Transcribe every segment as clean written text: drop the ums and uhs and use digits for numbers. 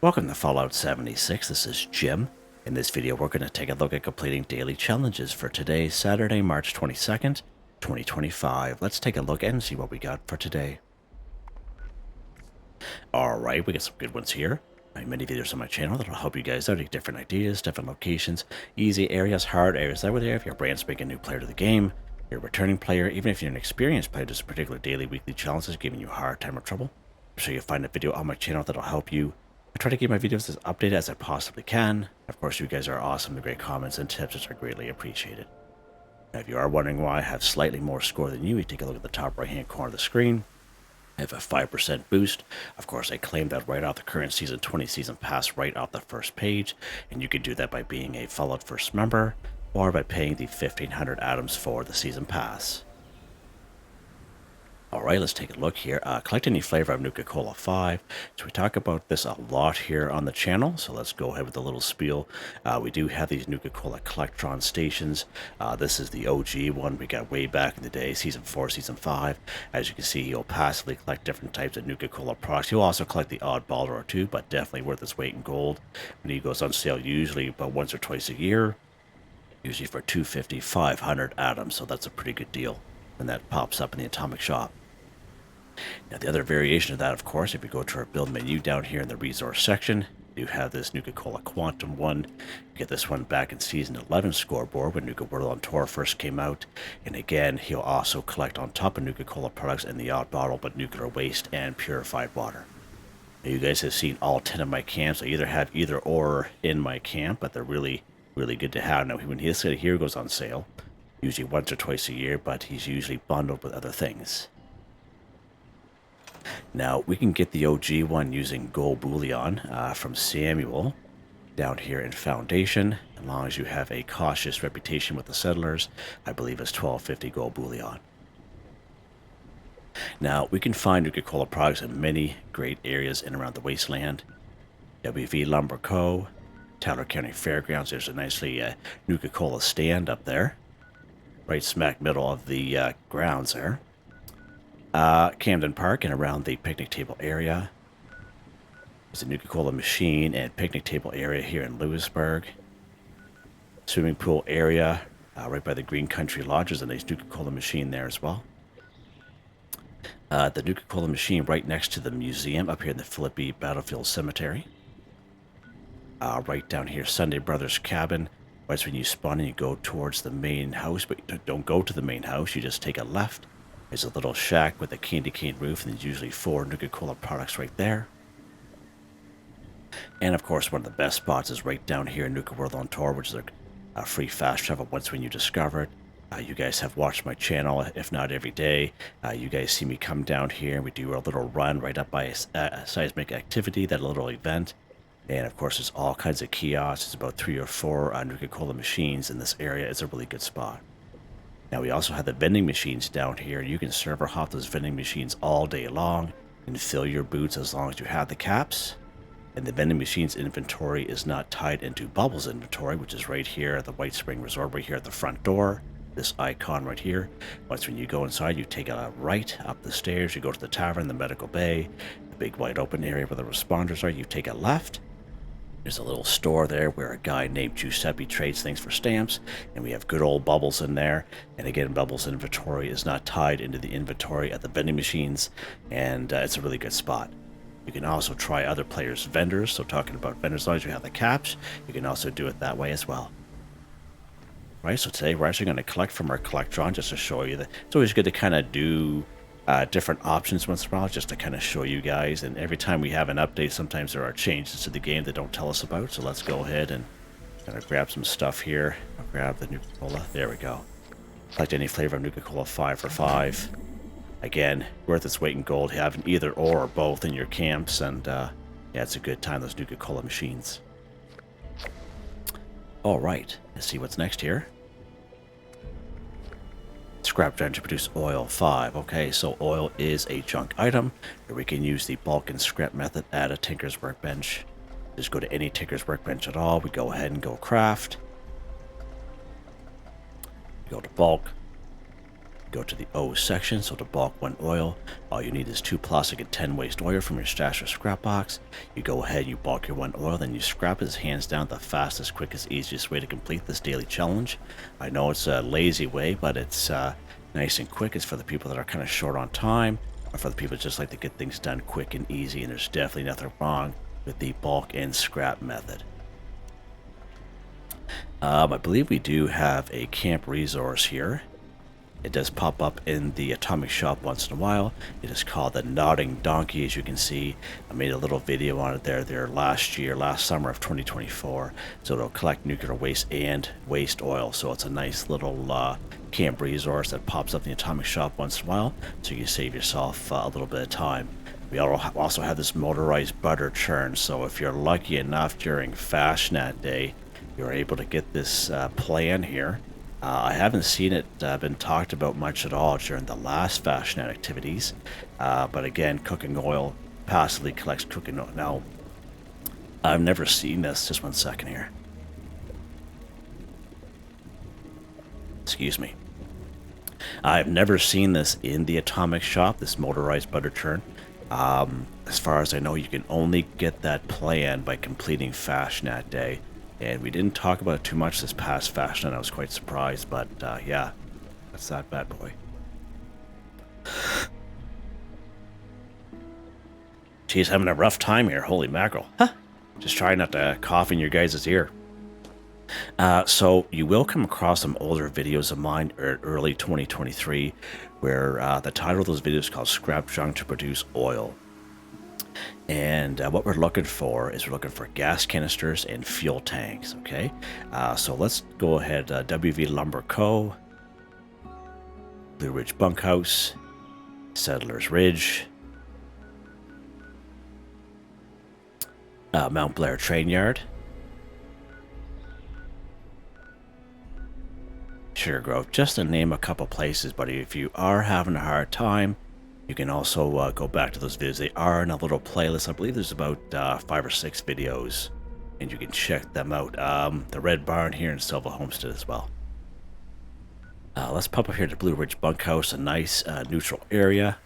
Welcome to Fallout 76, this is Jim. In this video we're going to take a look at completing daily challenges for today, Saturday, March 22nd, 2025. Let's take a look and see what we got for today. Alright, we got some good ones here. I have many videos on my channel that'll help you guys out, different ideas, different locations, easy areas, hard areas that were there. If you're a brand spanking new player to the game, you're a returning player, even if you're an experienced player, just particular daily, weekly challenges giving you a hard time or trouble. I'm sure you'll find a video on my channel that'll help you. I try to keep my videos as updated as I possibly can. Of course, you guys are awesome. The great comments and tips are greatly appreciated. Now, if you are wondering why I have slightly more score than you take a look at the top right-hand corner of the screen. I have a 5% boost. Of course, I claimed that right off the current Season 20 Season Pass right off the first page, and you can do that by being a Fallout First member or by paying the 1,500 atoms for the Season Pass. Alright, let's take a look here. Collect any flavor of Nuka-Cola 5. So we talk about this a lot here on the channel, so let's go ahead with a little spiel. We do have these Nuka-Cola Collectron stations. This is the OG one we got way back in the day, Season 4, Season 5. As you can see, you'll passively collect different types of Nuka-Cola products. You'll also collect the odd baller or two, but definitely worth its weight in gold. When it goes on sale, usually about once or twice a year, usually for 250, 500 atoms, so that's a pretty good deal when that pops up in the Atomic Shop. Now the other variation of that, of course, if you go to our build menu down here in the resource section, you have this Nuka-Cola Quantum one. You get this one back in Season 11 scoreboard when Nuka World on Tour first came out. And again, he'll also collect on top of Nuka-Cola products in the odd bottle, but nuclear waste and purified water. Now, you guys have seen all 10 of my camps. I either have either or in my camp, but they're really good to have. Now when this here goes on sale, usually once or twice a year, but he's usually bundled with other things. Now, we can get the OG one using Ghoul Bullion from Samuel down here in Foundation. As long as you have a cautious reputation with the settlers, I believe it's 1250 Ghoul Bullion. Now, we can find Nuka-Cola products in many great areas in and around the wasteland. WV Lumber Co., Tyler County Fairgrounds, there's a nicely Nuka-Cola stand up there, right smack middle of the grounds there. Camden Park and around the picnic table area. There's a Nuka-Cola machine and picnic table area here in Lewisburg. Swimming pool area right by the Green Country Lodge. There's a nice Nuka-Cola machine there as well. The Nuka-Cola machine right next to the museum up here in the Philippi Battlefield Cemetery. Right down here, Sunday Brothers Cabin. Right when you spawn and you go towards the main house, but you don't go to the main house, you just take a left. There's a little shack with a candy cane roof, and there's usually 4 Nuka-Cola products right there. And of course, one of the best spots is right down here in Nuka World on Tour, which is a free fast travel once when you discover it. You guys have watched my channel, if not every day. You guys see me come down here, and we do a little run right up by a seismic activity, that little event. And of course, there's all kinds of kiosks. There's about 3 or 4 Nuka-Cola machines in this area. It's a really good spot. Now we also have the vending machines down here. You can server hop those vending machines all day long and fill your boots as long as you have the caps. And the vending machine's inventory is not tied into Bubble's inventory, which is right here at the White Spring Resort, right here at the front door. This icon right here. Once when you go inside, you take a right up the stairs, you go to the tavern, the medical bay, the big wide open area where the responders are, you take a left. There's a little store there where a guy named Giuseppe trades things for stamps, and we have good old Bubbles in there. And again, Bubbles' inventory is not tied into the inventory at the vending machines, and it's a really good spot. You can also try other players' vendors, so talking about vendors, as long as you have the caps, you can also do it that way as well. Right, so today we're actually going to collect from our Collectron just to show you that it's always good to kind of do different options once in a while, just to kind of show you guys. And every time we have an update, sometimes there are changes to the game that don't tell us about. So let's go ahead and kind of grab some stuff here. I'll grab the Nuka-Cola. There we go. Collect any flavor of Nuka-Cola 5 for 5. Again, worth its weight in gold. Having either or both in your camps, and yeah, it's a good time, those Nuka-Cola machines. All right, let's see what's next here. Scrap dredge to produce oil 5. Okay, so oil is a junk item. Here we can use the bulk and scrap method at a tinker's workbench. Just go to any tinker's workbench at all. We go ahead and go craft. Go to bulk. go to the O section. So to bulk 1 oil, all you need is 2 plastic and 10 waste oil from your stash or scrap box. You go ahead, you bulk your 1 oil, then you scrap it. Hands down the fastest, quickest, easiest way to complete this daily challenge. I know it's a lazy way, but it's nice and quick. It's for the people that are kind of short on time, or for the people that just like to get things done quick and easy. And there's definitely nothing wrong with the bulk and scrap method. I believe we do have a camp resource here. It does pop up in the atomic shop once in a while. It is called the Nodding Donkey, as you can see. I made a little video on it there last summer of 2024. So it'll collect nuclear waste and waste oil. So it's a nice little camp resource that pops up in the atomic shop once in a while. So you can save yourself a little bit of time. We also have this motorized butter churn. So if you're lucky enough during Fastnet Day, you're able to get this plan here. I haven't seen it been talked about much at all during the last Fastnet activities. But again, cooking oil passively collects cooking oil. Now, I've never seen this. Just 1 second here. Excuse me. I've never seen this in the atomic shop, this motorized butter churn. As far as I know, you can only get that plan by completing Fastnet Day. And we didn't talk about it too much this past Fastnet. I was quite surprised, but yeah, that's that bad boy. Geez, having a rough time here. Holy mackerel. Huh? Just trying not to cough in your guys' ear. So you will come across some older videos of mine early 2023 where the title of those videos is called Scrap Junk to Produce Oil. And what we're looking for is we're looking for gas canisters and fuel tanks, okay? So let's go ahead, WV Lumber Co., Blue Ridge Bunkhouse, Settlers Ridge, Mount Blair Train Yard, Sugar Grove, just to name a couple places. But if you are having a hard time, you can also go back to those videos. They are in a little playlist. I believe there's about 5 or 6 videos, and you can check them out. The Red Barn here in Silva Homestead as well. Let's pop up here to Blue Ridge Bunkhouse, a nice neutral area.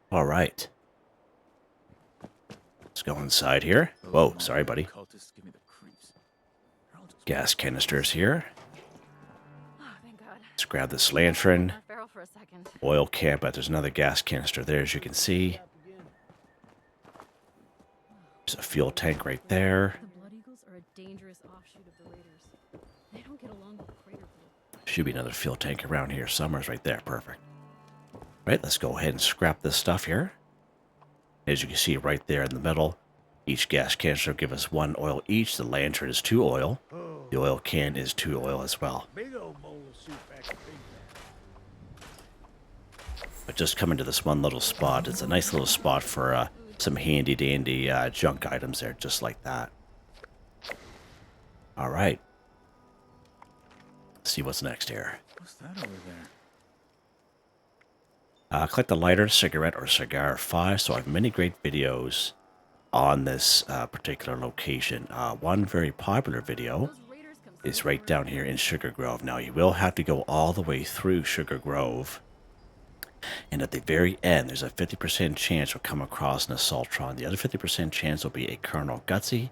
All right. Let's go inside here. Whoa, sorry, buddy. Gas canisters here. Let's grab this lantern. Oil can, but there's another gas canister there, as you can see. There's a fuel tank right there. Should be another fuel tank around here somewhere, right there. Perfect. Right, let's go ahead and scrap this stuff here. As you can see right there in the middle, each gas canister will give us 1 oil each. The lantern is 2 oil. The oil can is 2 oil as well. But just coming to this one little spot, it's a nice little spot for some handy dandy junk items there, just like that. All right. Let's see what's next here. What's that over there? Collect a lighter, cigarette, or cigar 5. So I have many great videos on this particular location. One very popular video is right down here in Sugar Grove. Now, you will have to go all the way through Sugar Grove. And at the very end, there's a 50% chance you'll come across an Assaultron. The other 50% chance will be a Colonel Gutsy.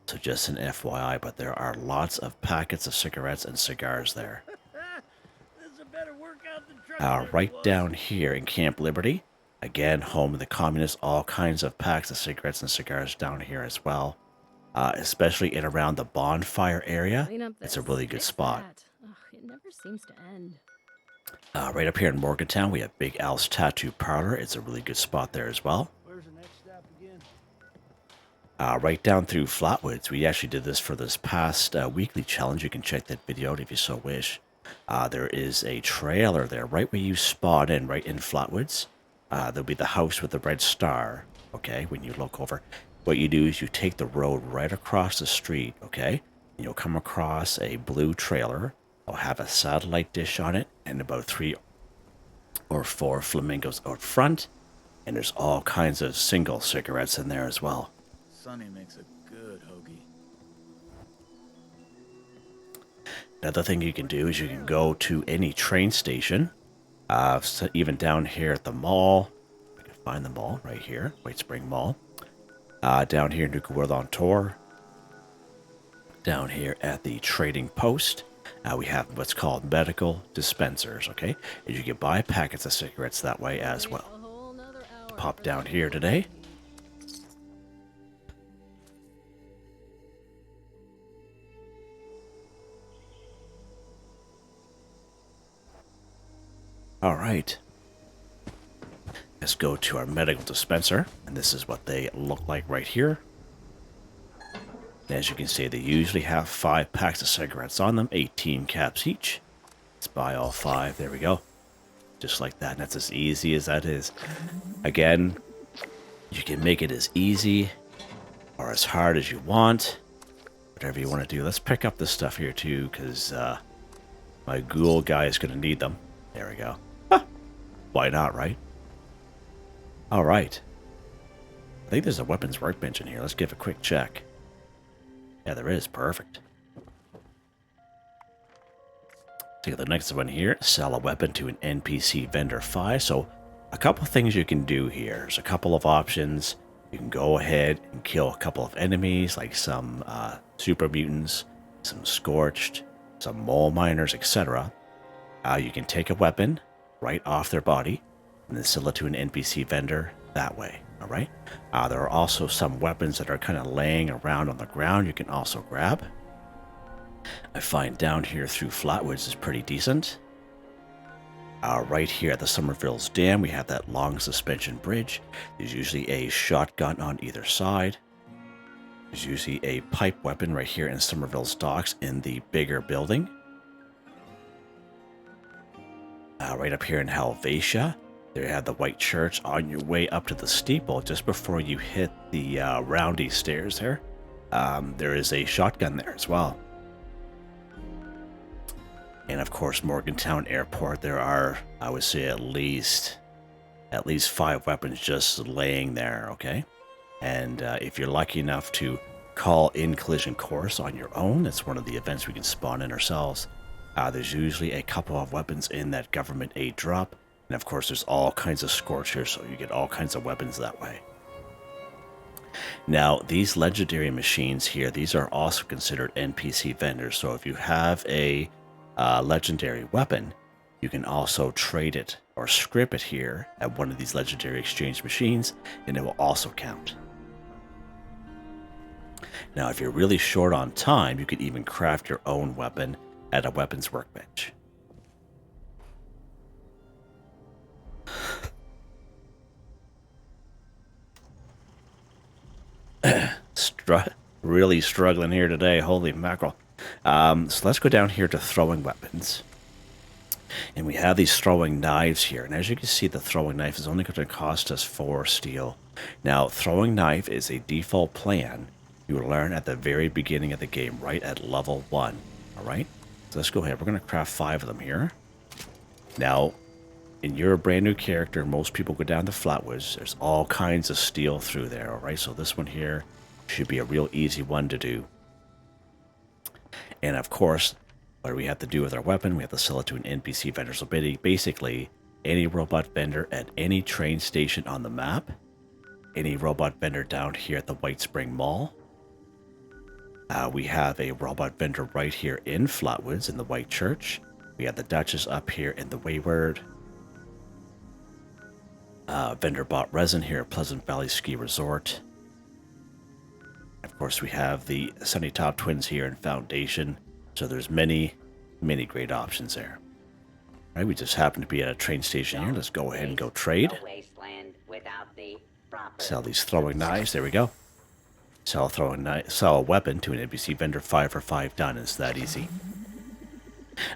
So just an FYI, but there are lots of packets of cigarettes and cigars there. Right down here in Camp Liberty. Again, home of the communists, all kinds of packs of cigarettes and cigars down here as well. Especially in around the bonfire area. It's a really good spot. It never seems to end. Right up here in Morgantown, we have Big Al's Tattoo Parlor. It's a really good spot there as well. Where's the next stop again? Right down through Flatwoods. We actually did this for this past weekly challenge. You can check that video out if you so wish. There is a trailer there right where you spawn in, right in Flatwoods. There'll be the house with the red star, okay, when you look over. What you do is you take the road right across the street, okay? And you'll come across a blue trailer. It'll have a satellite dish on it and about 3 or 4 flamingos out front. And there's all kinds of single cigarettes in there as well. Sonny makes a good Another thing you can do is you can go to any train station, so even down here at the mall. I can find the mall right here, White Spring Mall. Down here, Nuka-Cola on tour. Down here at the trading post, we have what's called medical dispensers, okay? And you can buy packets of cigarettes that way as well. A whole nother hour Pop for down that here today. All right. Let's go to our medical dispenser, and this is what they look like right here. As you can see, they usually have 5 packs of cigarettes on them, 18 caps each. Let's buy all 5. There we go. Just like that. And that's as easy as that is. Again, you can make it as easy or as hard as you want. Whatever you want to do. Let's pick up this stuff here too, because my Ghoul guy is going to need them. There we go. Why not, right? All right. I think there's a weapons workbench in here. Let's give a quick check. Yeah, there is. Perfect. Take the next one here. Sell a weapon to an NPC vendor 5. So a couple things you can do here. There's a couple of options. You can go ahead and kill a couple of enemies, like some super mutants, some scorched, some mole miners, etc. You can take a weapon right off their body and then sell it to an NPC vendor that way. All right. There are also some weapons that are kind of laying around on the ground you can also grab. I find down here through Flatwoods is pretty decent. Right here at the Somerville's Dam, we have that long suspension bridge. There's usually a shotgun on either side. There's usually a pipe weapon right here in Somerville's Docks in the bigger building. Right up here in Helvetia, there you have the White Church on your way up to the steeple. Just before you hit the roundy stairs there, there is a shotgun there as well. And of course, Morgantown Airport, there are, I would say, at least 5 weapons just laying there, okay? And if you're lucky enough to call in Collision Course on your own, that's one of the events we can spawn in ourselves. There's usually a couple of weapons in that government aid drop. And of course, there's all kinds of scorchers, so you get all kinds of weapons that way. Now, these legendary machines here, these are also considered NPC vendors. So if you have a legendary weapon, you can also trade it or script it here at one of these legendary exchange machines, and it will also count. Now, if you're really short on time, you could even craft your own weapon at a weapons workbench. Really struggling here today. Holy mackerel. So let's go down here to throwing weapons. And we have these throwing knives here. And as you can see, the throwing knife is only going to cost us 4 steel. Now, throwing knife is a default plan you will learn at the very beginning of the game, right at level 1. Alright? So let's go ahead. We're going to craft 5 of them here. Now, and you're a brand new character, most people go down to Flatwoods. There's all kinds of steel through there, alright? So this one here should be a real easy one to do. And of course, what do we have to do with our weapon? We have to sell it to an NPC vendor. So basically, any robot vendor at any train station on the map, any robot vendor down here at the White Spring Mall. We have a robot vendor right here in Flatwoods in the White Church. We have the Duchess up here in the Wayward. Vendor bought resin here at Pleasant Valley Ski Resort. Of course, we have the Sunny Top Twins here in Foundation. So there's many, many great options there. All right, we just happen to be at a train station here. Let's go ahead and go trade. Sell these throwing knives. There we go. Sell a weapon to an NPC vendor. 5 for 5 done. It's that easy.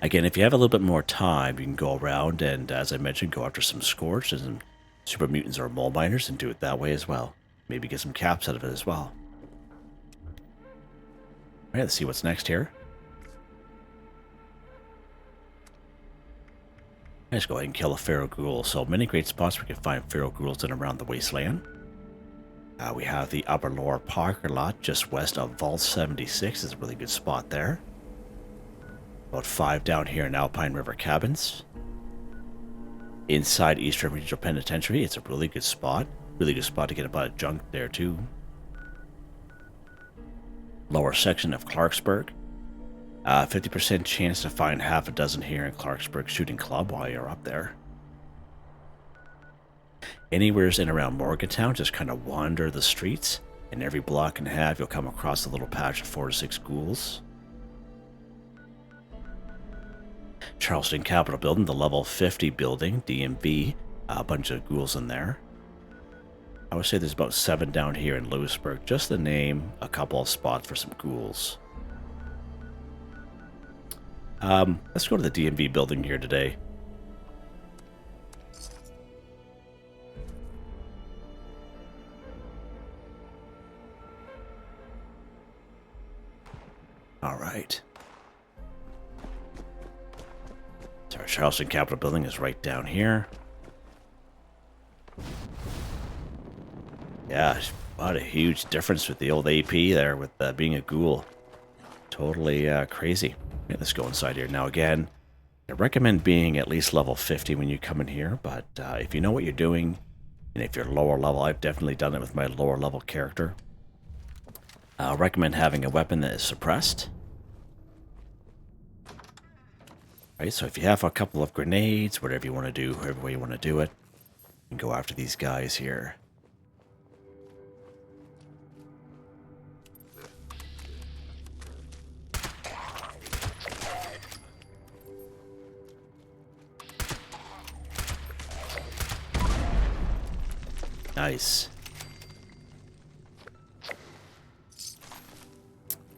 Again, if you have a little bit more time, you can go around and, as I mentioned, go after some Scorched and some Super Mutants or Mole Miners and do it that way as well. Maybe get some caps out of it as well. Alright, let's see what's next here. Let's go ahead and kill a Feral Ghoul. So many great spots we can find Feral Ghouls in around the wasteland. We have the Upper Lower Parker lot just west of Vault 76. It's a really good spot there. About 5 down here in Alpine River Cabins. Inside Eastern Regional Penitentiary, it's a really good spot. Really good spot to get a bunch of junk there too. Lower section of Clarksburg. 50% chance to find half a dozen here in Clarksburg Shooting Club while you're up there. Anywhere's in around Morgantown, just kind of wander the streets, and every block and a half you'll come across a little patch of 4 to 6 ghouls. Charleston Capitol Building, the level 50 building, DMV, a bunch of ghouls in there. I would say there's about 7 down here in Lewisburg, just to name a couple of spots for some ghouls. Let's go to the DMV building here today. Alright. So our Charleston Capitol Building is right down here. Yeah, what a huge difference with the old AP there with being a ghoul. Totally crazy. Okay, let's go inside here. Now again, I recommend being at least level 50 when you come in here, but if you know what you're doing, and if you're lower level, I've definitely done it with my lower level character. I recommend having a weapon that is suppressed. Right, so if you have a couple of grenades, whatever you want to do, however way you want to do it, you can go after these guys here. Nice.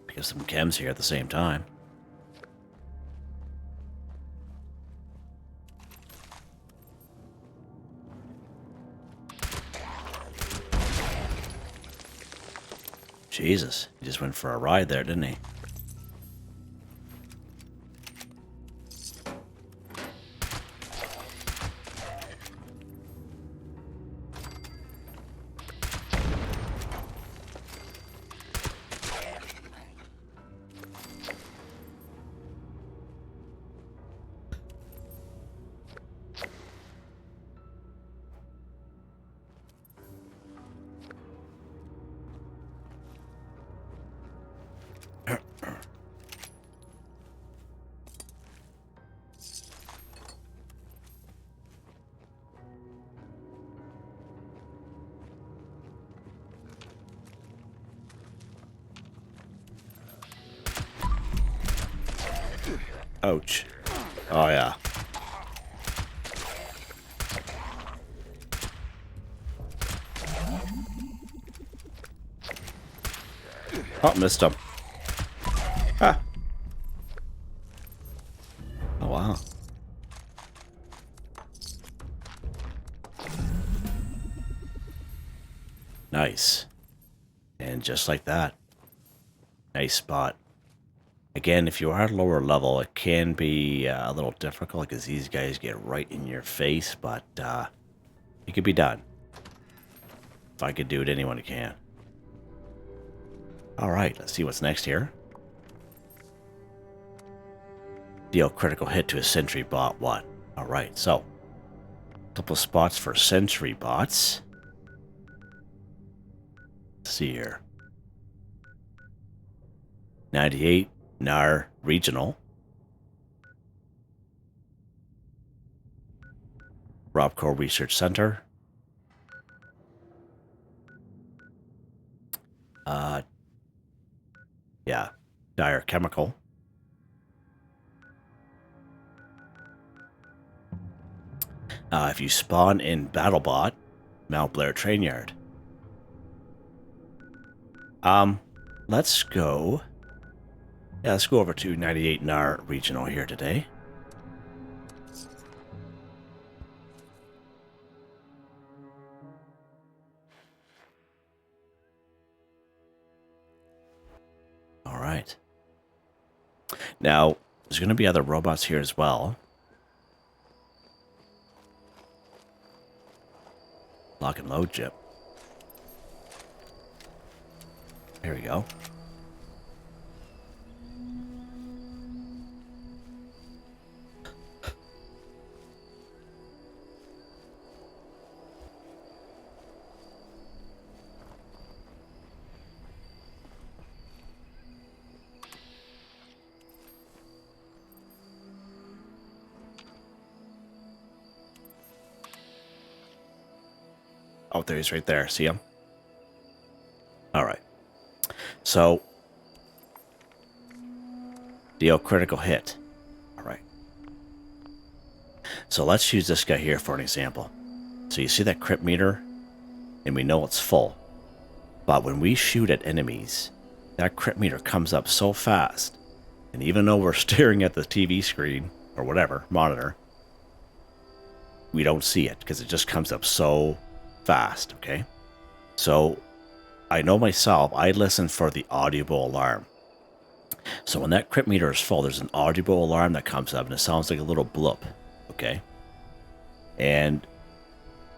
Pick up some chems here at the same time. Jesus, he just went for a ride there, didn't he? Ouch. Oh, yeah. Oh, missed him. Ah. Oh, wow. Nice. And just like that. Nice spot. Again, if you are lower level, it can be a little difficult because these guys get right in your face, but it could be done. If I could do it, anyone can. Alright, let's see what's next here. Deal critical hit to a Sentry bot 1. Alright, so a couple of spots for Sentry bots. Let's see here. 98 NAR Regional. Robco Research Center. Yeah, Dire Chemical. If you spawn in BattleBot, Mount Blair Train Yard. Let's go. Yeah, let's go over to 98 NAR Regional here today. Alright. Now, there's going to be other robots here as well. Lock and load chip. There we go. Oh, there he's right there. See him? Alright. So, deal critical hit. Alright. So let's use this guy here for an example. So you see that crit meter? And we know it's full. But when we shoot at enemies, that crit meter comes up so fast. And even though we're staring at the TV screen, or whatever, monitor, we don't see it because it just comes up so fast, okay? So, I know myself, I listen for the audible alarm. So when that crit meter is full, there's an audible alarm that comes up and it sounds like a little bloop, okay? And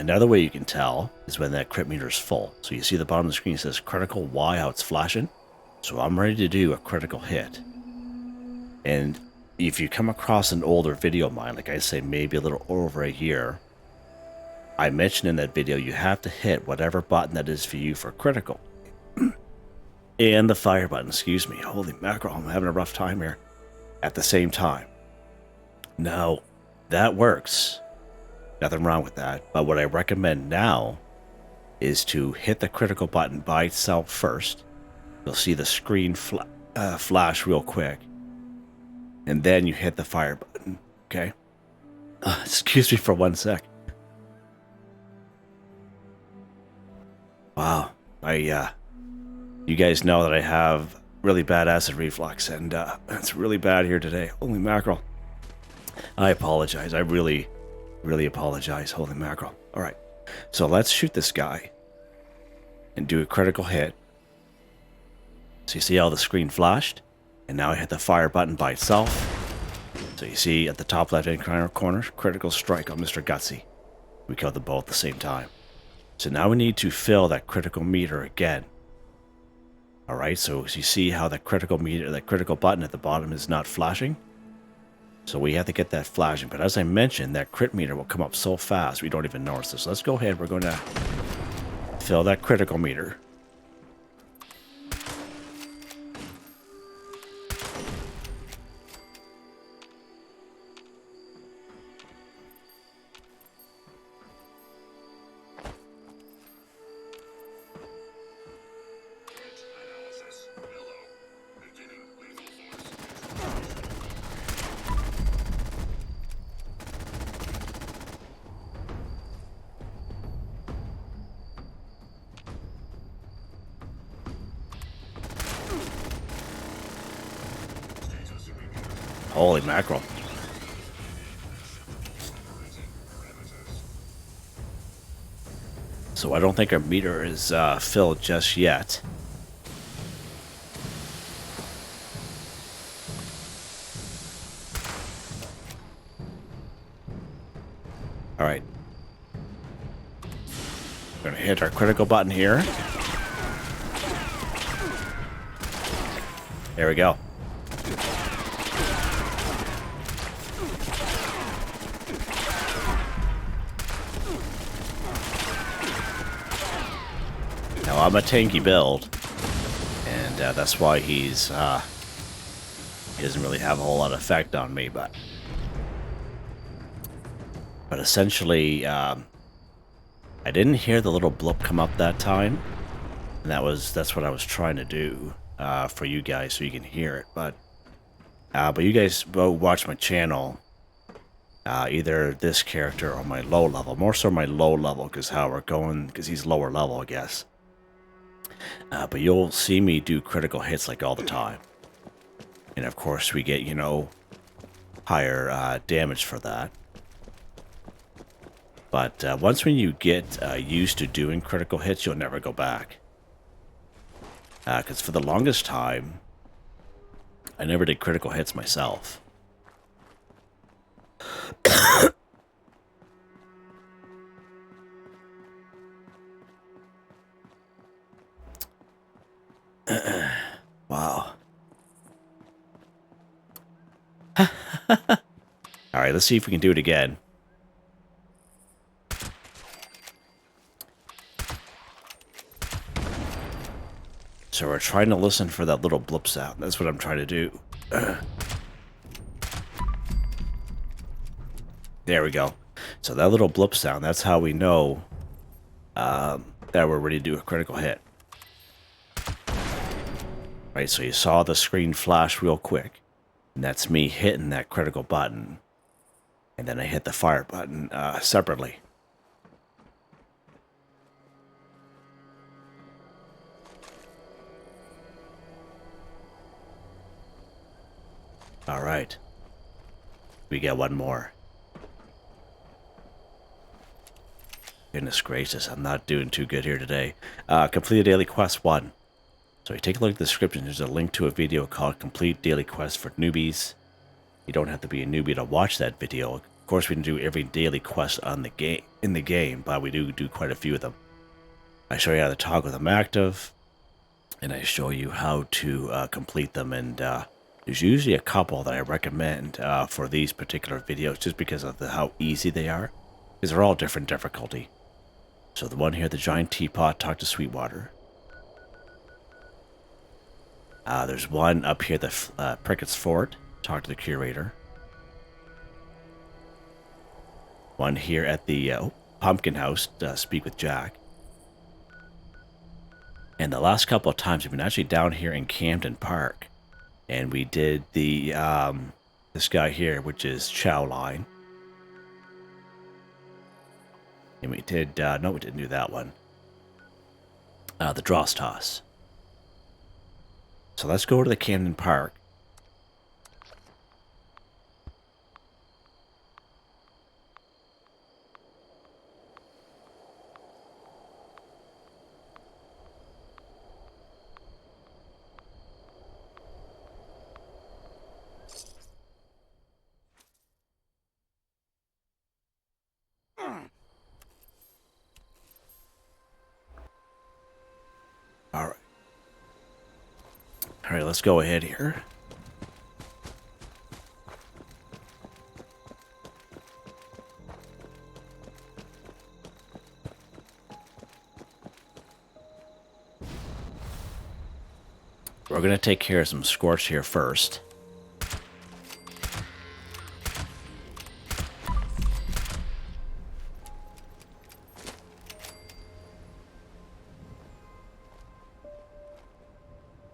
another way you can tell is when that crit meter is full. So you see the bottom of the screen says critical Y, how it's flashing. So I'm ready to do a critical hit. And if you come across an older video of mine, like I say maybe a little over a year, I mentioned in that video you have to hit whatever button that is for you for critical. And the fire button, excuse me. Holy mackerel, I'm having a rough time here. At the same time. Now, that works. Nothing wrong with that. But what I recommend now is to hit the critical button by itself first. You'll see the screen flash real quick. And then you hit the fire button, okay? Excuse me for 1 sec. Wow, you guys know that I have really bad acid reflux, and it's really bad here today. Holy mackerel. I apologize. I really, really apologize. Holy mackerel. All right, so let's shoot this guy and do a critical hit. So you see how the screen flashed? And now I hit the fire button by itself. So you see at the top left-hand corner, critical strike on Mr. Gutsy. We killed them both at the same time. So now we need to fill that critical meter again. Alright, so you see how that critical meter, that critical button at the bottom is not flashing? So we have to get that flashing. But as I mentioned, that crit meter will come up so fast we don't even notice this. So let's go ahead, we're going to fill that critical meter. Holy mackerel. So I don't think our meter is filled just yet. Alright. We're going to hit our critical button here. There we go. Now I'm a tanky build, and that's why he doesn't really have a whole lot of effect on me, but essentially, I didn't hear the little bloop come up that time, and that's what I was trying to do for you guys so you can hear it, but you guys go watch my channel, either this character or my low level, more so my low level, because he's lower level, I guess. But you'll see me do critical hits like all the time. And of course we get, higher damage for that. But once when you get used to doing critical hits, you'll never go back. Because for the longest time, I never did critical hits myself. Wow. Alright, let's see if we can do it again. So we're trying to listen for that little blip sound. That's what I'm trying to do. There we go. So that little blip sound, that's how we know that we're ready to do a critical hit. Right, so you saw the screen flash real quick, and that's me hitting that critical button, and then I hit the fire button separately. All right, we get one more. Goodness gracious, I'm not doing too good here today. Complete daily quest 1. So you take a look at the description. There's a link to a video called Complete Daily Quest for Newbies. You don't have to be a newbie to watch that video. Of course, we can do every daily quest on the game, but we do quite a few of them. I show you how to toggle them active, and I show you how to complete them. And there's usually a couple that I recommend for these particular videos, just because of how easy they are, because they're all different difficulty. So the one here, the giant teapot, talk to Sweetwater. There's one up here, the Picquerist Fort, talk to the curator. One here at the Pumpkin House, speak with Jack. And the last couple of times we've been actually down here in Camden Park, and we did the this guy here, which is Chow Line. And we did no, we didn't do that one. The Dross Toss. So let's go to the Camden Park. All right. All right, let's go ahead here. We're going to take care of some Scorch here first.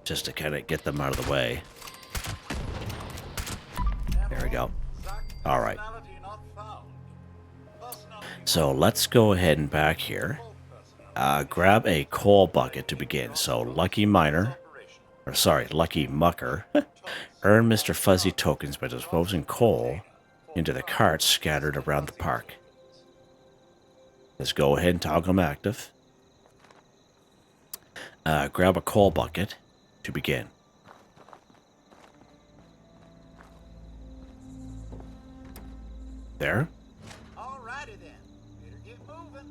Just to kind of get them out of the way. There we go. All right. So let's go ahead and back here. Grab a coal bucket to begin. So Lucky Miner, or sorry, Lucky Mucker, earn Mr. Fuzzy tokens by disposing coal into the carts scattered around the park. Let's go ahead and toggle them active. Grab a coal bucket to begin. There. Alrighty then. Better get moving.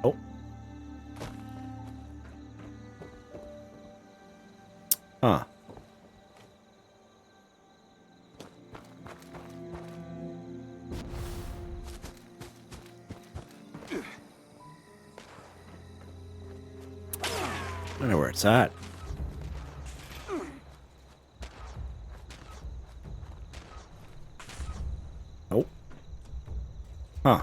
Oh. Huh. I don't know where it's at. Nope. Huh.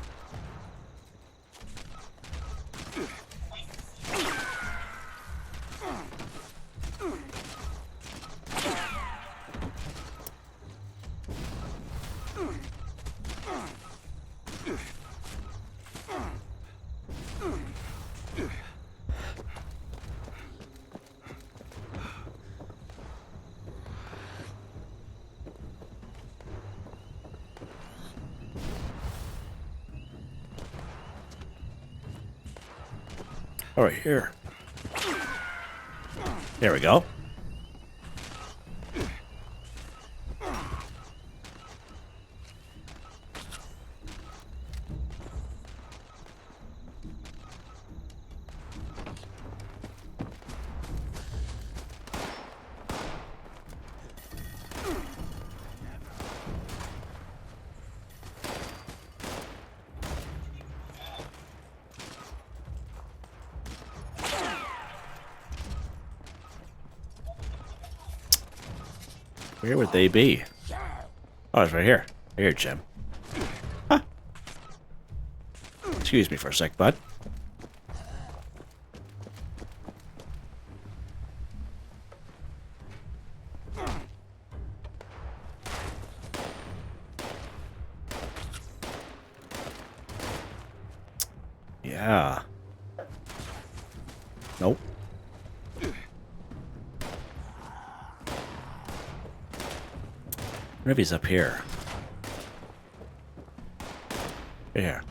Oh, right here. There we go. Where would they be? Oh, it's right here. Right here, Jim. Huh. Excuse me for a sec, bud. Yeah. Nope. What if he's up here? Here.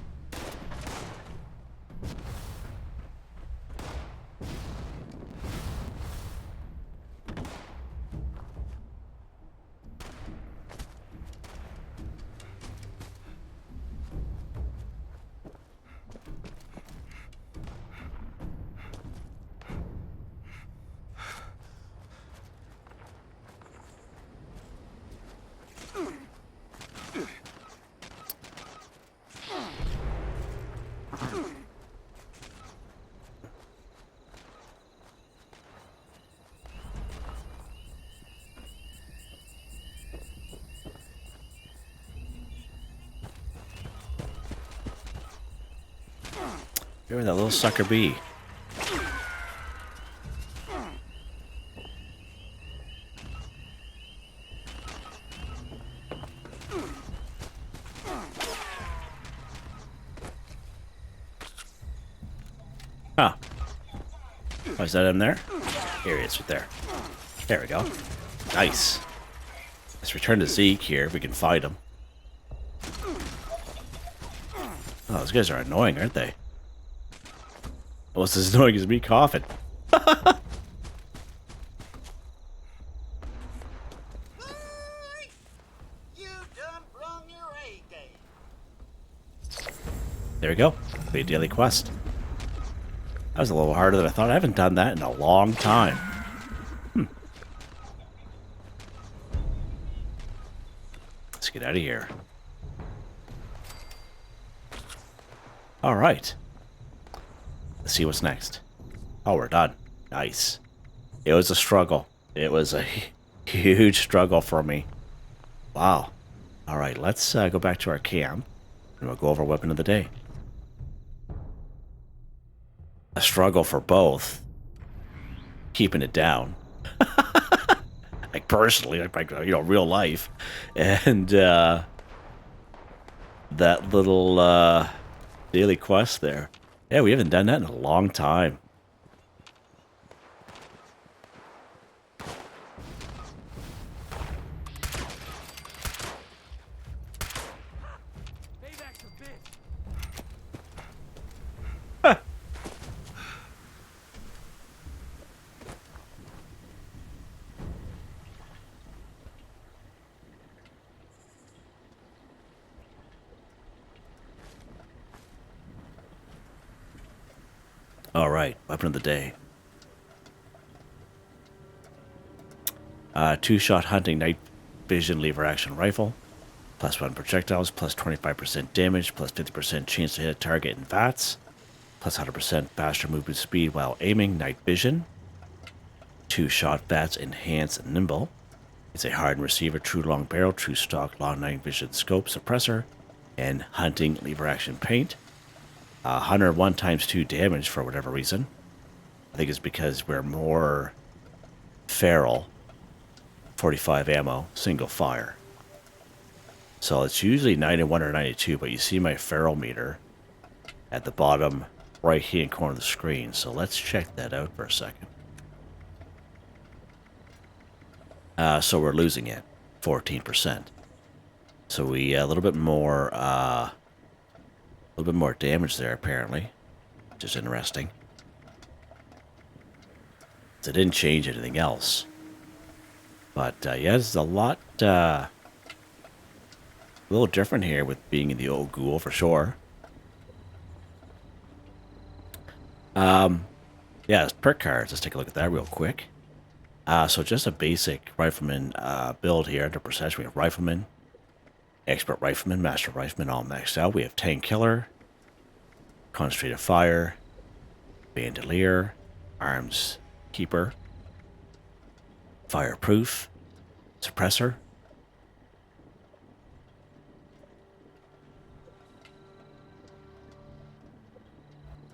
Where would that little sucker be? Huh. Oh, is that him there? Here he is, right there. There we go. Nice. Let's return to Zeke here if we can find him. Oh, those guys are annoying, aren't they? Almost as annoying as me coughing. You done brung your A game. There we go. Complete daily quest. That was a little harder than I thought. I haven't done that in a long time. Let's get out of here. All right. Let's see what's next. Oh, we're done. Nice. It was a struggle. It was a huge struggle for me. Wow. All right, let's go back to our camp, and we'll go over weapon of the day. A struggle for both. Keeping it down. Like personally, like real life. And that little daily quest there. Yeah, we haven't done that in a long time. Huh. All right, weapon of the day. Two-shot hunting night vision lever action rifle. +1 projectiles, +25% damage, +50% chance to hit a target in VATS, +100% faster movement speed while aiming, night vision. Two-shot VATS enhance and nimble. It's a hardened receiver, true long barrel, true stock, long night vision scope suppressor, and hunting lever action paint. 101 times 2 damage for whatever reason. I think it's because we're more feral. 45 ammo, single fire. So it's usually 91 or 92, but you see my feral meter at the bottom right hand corner of the screen. So let's check that out for a second. So we're losing it, 14%. So we a little bit more damage there apparently, which is interesting. So it didn't change anything else. But yeah, it's a lot, a little different here with being in the old Ghoul for sure. Yeah, it's perk cards. Let's take a look at that real quick. So just a basic rifleman build here under procession. We have rifleman, expert rifleman, master rifleman, all maxed out. We have tank killer, concentrated fire, bandolier, arms keeper, fireproof, suppressor.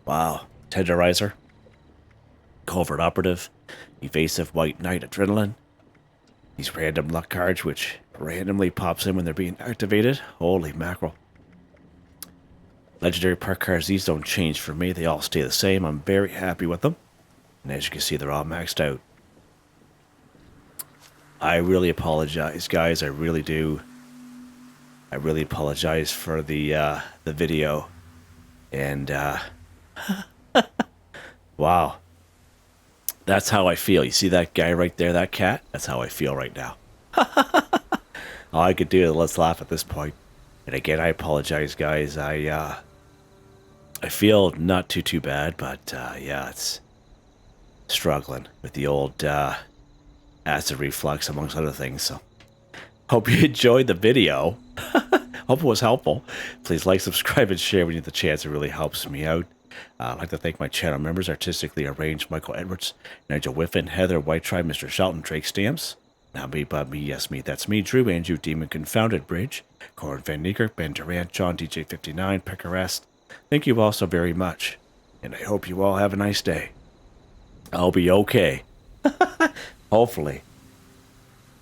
Wow. Tenderizer. Covert Operative. Evasive White Knight Adrenaline. These random luck cards, which randomly pops in when they're being activated. Holy mackerel. Legendary perk cards, these don't change for me. They all stay the same. I'm very happy with them. And as you can see, they're all maxed out. I really apologize, guys. I really do. I really apologize for the video. And, wow. That's how I feel. You see that guy right there, that cat? That's how I feel right now. All I could do is let's laugh at this point. And again, I apologize, guys. I feel not too bad, but yeah, it's struggling with the old acid reflux, amongst other things. So, hope you enjoyed the video. Hope it was helpful. Please like, subscribe, and share when you get the chance. It really helps me out. I'd like to thank my channel members, Artistically Arranged, Michael Edwards, Nigel Wiffen, Heather, Whitetribe, Mr. Shelton, Drake Stamps, NotMeButMeYesMeThatsMe, Drew, Andrew, Demon, Confoundedbridge, Corne van Niekerk, Ben Durant, John, DJ59, Picquerist. Thank you all so very much, and I hope you all have a nice day. I'll be okay. Hopefully.